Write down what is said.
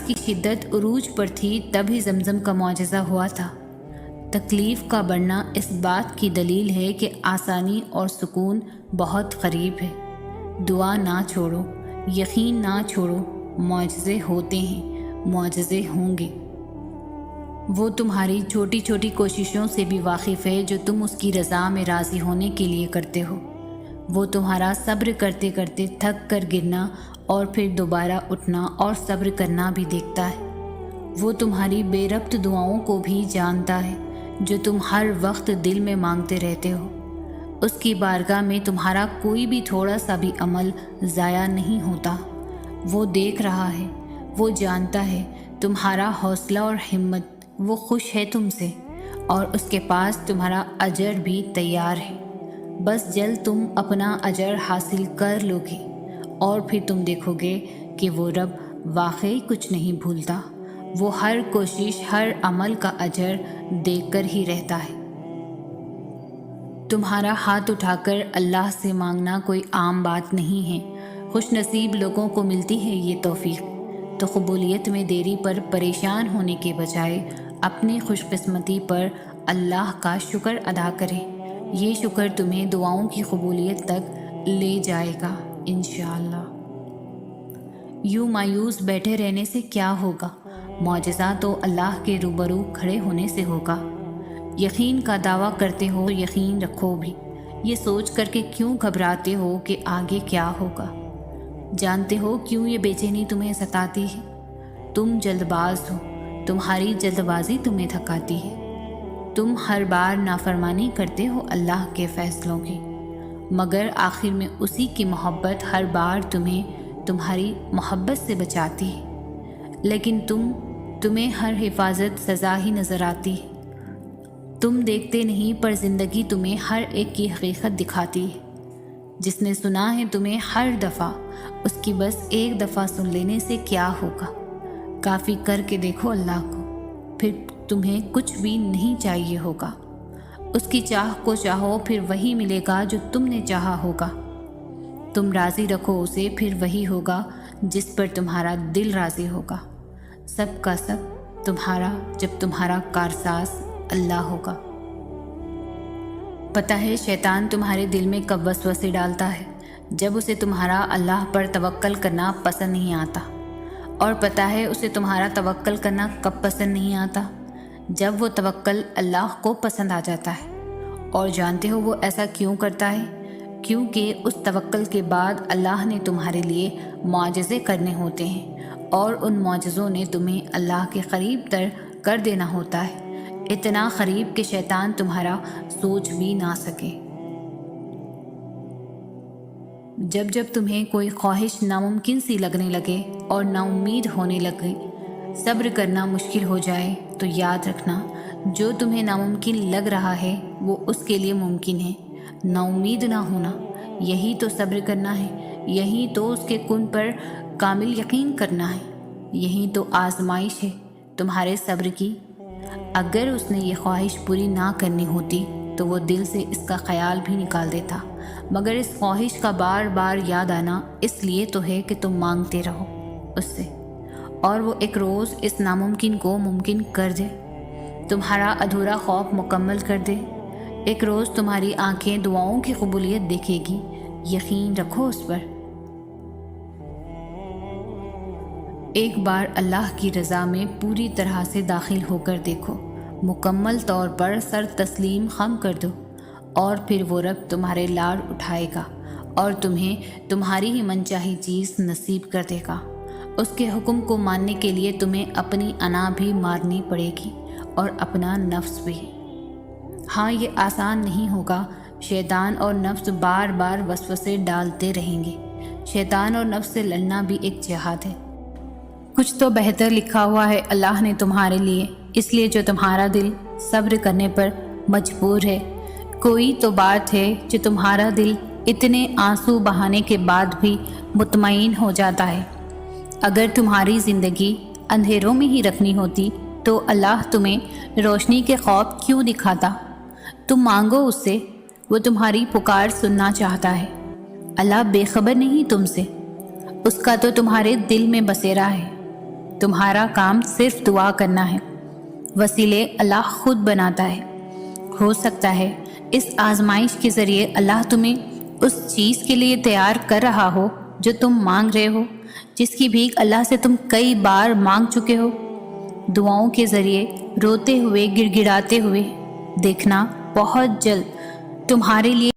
کی شدت عروج پر تھی تب ہی زمزم کا معجزہ ہوا تھا۔ تکلیف کا بڑھنا اس بات کی دلیل ہے کہ آسانی اور سکون بہت قریب ہے۔ دعا نہ چھوڑو، یقین نہ چھوڑو، معجزے ہوتے ہیں، معجزے ہوں گے۔ وہ تمہاری چھوٹی چھوٹی کوششوں سے بھی واقف ہے جو تم اس کی رضا میں راضی ہونے کے لیے کرتے ہو۔ وہ تمہارا صبر کرتے کرتے تھک کر گرنا اور پھر دوبارہ اٹھنا اور صبر کرنا بھی دیکھتا ہے۔ وہ تمہاری بے ربط دعاؤں کو بھی جانتا ہے جو تم ہر وقت دل میں مانگتے رہتے ہو۔ اس کی بارگاہ میں تمہارا کوئی بھی تھوڑا سا بھی عمل ضائع نہیں ہوتا۔ وہ دیکھ رہا ہے، وہ جانتا ہے تمہارا حوصلہ اور ہمت، وہ خوش ہے تم سے، اور اس کے پاس تمہارا اجر بھی تیار ہے۔ بس جلد تم اپنا اجر حاصل کر لو گے اور پھر تم دیکھو گے کہ وہ رب واقعی کچھ نہیں بھولتا۔ وہ ہر کوشش، ہر عمل کا اجر دے کر ہی رہتا ہے۔ تمہارا ہاتھ اٹھا کر اللہ سے مانگنا کوئی عام بات نہیں ہے۔ خوش نصیب لوگوں کو ملتی ہے یہ توفیق۔ تو قبولیت میں دیری پر پریشان ہونے کے بجائے اپنی خوش قسمتی پر اللہ کا شکر ادا کریں۔ یہ شکر تمہیں دعاؤں کی قبولیت تک لے جائے گا انشاءاللہ۔ یوں مایوس بیٹھے رہنے سے کیا ہوگا؟ معجزہ تو اللہ کے روبرو کھڑے ہونے سے ہوگا۔ یقین کا دعویٰ کرتے ہو، یقین رکھو بھی۔ یہ سوچ کر کہ کیوں گھبراتے ہو کہ آگے کیا ہوگا؟ جانتے ہو کیوں یہ بے چینی تمہیں ستاتی ہے؟ تم جلد باز ہو، تمہاری جلد بازی تمہیں تھکاتی ہے۔ تم ہر بار نافرمانی کرتے ہو اللہ کے فیصلوں کی، مگر آخر میں اسی کی محبت ہر بار تمہیں تمہاری محبت سے بچاتی ہے۔ لیکن تمہیں ہر حفاظت سزا ہی نظر آتی ہے۔ تم دیکھتے نہیں پر زندگی تمہیں ہر ایک کی حقیقت دکھاتی ہے۔ جس نے سنا ہے تمہیں ہر دفعہ، اس کی بس ایک دفعہ سن لینے سے کیا ہوگا؟ کافی کر کے دیکھو اللہ کو، پھر تمہیں کچھ بھی نہیں چاہیے ہوگا۔ اس کی چاہ کو چاہو، پھر وہی ملے گا جو تم نے چاہا ہوگا۔ تم راضی رکھو اسے، پھر وہی ہوگا جس پر تمہارا دل راضی ہوگا۔ سب کا سب تمہارا جب تمہارا کارساز اللہ ہوگا۔ پتہ ہے شیطان تمہارے دل میں کب وسوسے ڈالتا ہے؟ جب اسے تمہارا اللہ پر توکل کرنا پسند نہیں آتا۔ اور پتہ ہے اسے تمہارا توکل کرنا کب پسند نہیں آتا؟ جب وہ توکل اللہ کو پسند آ جاتا ہے۔ اور جانتے ہو وہ ایسا کیوں کرتا ہے؟ کیونکہ اس توکل کے بعد اللہ نے تمہارے لیے معجزے کرنے ہوتے ہیں، اور ان معجزوں نے تمہیں اللہ کے قریب تر کر دینا ہوتا ہے، اتنا قریب کہ شیطان تمہارا سوچ بھی نہ سکے۔ جب جب تمہیں کوئی خواہش ناممکن سی لگنے لگے اور نا امید ہونے لگے، صبر کرنا مشکل ہو جائے، تو یاد رکھنا جو تمہیں ناممکن لگ رہا ہے وہ اس کے لیے ممکن ہے۔ نا امید نہ ہونا، یہی تو صبر کرنا ہے، یہی تو اس کے کن پر کامل یقین کرنا ہے، یہی تو آزمائش ہے تمہارے صبر کی۔ اگر اس نے یہ خواہش پوری نہ کرنی ہوتی تو وہ دل سے اس کا خیال بھی نکال دیتا، مگر اس خواہش کا بار بار یاد آنا اس لیے تو ہے کہ تم مانگتے رہو اس سے، اور وہ ایک روز اس ناممکن کو ممکن کر دے، تمہارا ادھورا خوف مکمل کر دے۔ ایک روز تمہاری آنکھیں دعاؤں کی قبولیت دیکھے گی، یقین رکھو اس پر۔ ایک بار اللہ کی رضا میں پوری طرح سے داخل ہو کر دیکھو، مکمل طور پر سر تسلیم خم کر دو، اور پھر وہ رب تمہارے لاڑ اٹھائے گا اور تمہیں تمہاری ہی منچاہی چیز نصیب کر دے گا۔ اس کے حکم کو ماننے کے لیے تمہیں اپنی انا بھی مارنی پڑے گی اور اپنا نفس بھی۔ ہاں یہ آسان نہیں ہوگا، شیطان اور نفس بار بار وسوسے ڈالتے رہیں گے۔ شیطان اور نفس سے لڑنا بھی ایک جہاد ہے۔ کچھ تو بہتر لکھا ہوا ہے اللہ نے تمہارے لیے، اس لیے جو تمہارا دل صبر کرنے پر مجبور ہے۔ کوئی تو بات ہے جو تمہارا دل اتنے آنسو بہانے کے بعد بھی مطمئن ہو جاتا ہے۔ اگر تمہاری زندگی اندھیروں میں ہی رکھنی ہوتی تو اللہ تمہیں روشنی کے خواب کیوں دکھاتا؟ تم مانگو اس سے، وہ تمہاری پکار سننا چاہتا ہے۔ اللہ بے خبر نہیں تم سے، اس کا تو تمہارے دل میں بسیرا ہے۔ تمہارا کام صرف دعا کرنا ہے، وسیلے اللہ خود بناتا ہے۔ ہو سکتا ہے اس آزمائش کے ذریعے اللہ تمہیں اس چیز کے لیے تیار کر رہا ہو جو تم مانگ رہے ہو، جس کی بھیک اللہ سے تم کئی بار مانگ چکے ہو۔ دعاؤں کے ذریعے روتے ہوئے، گڑ گڑاتے ہوئے، دیکھنا بہت جلد تمہارے لیے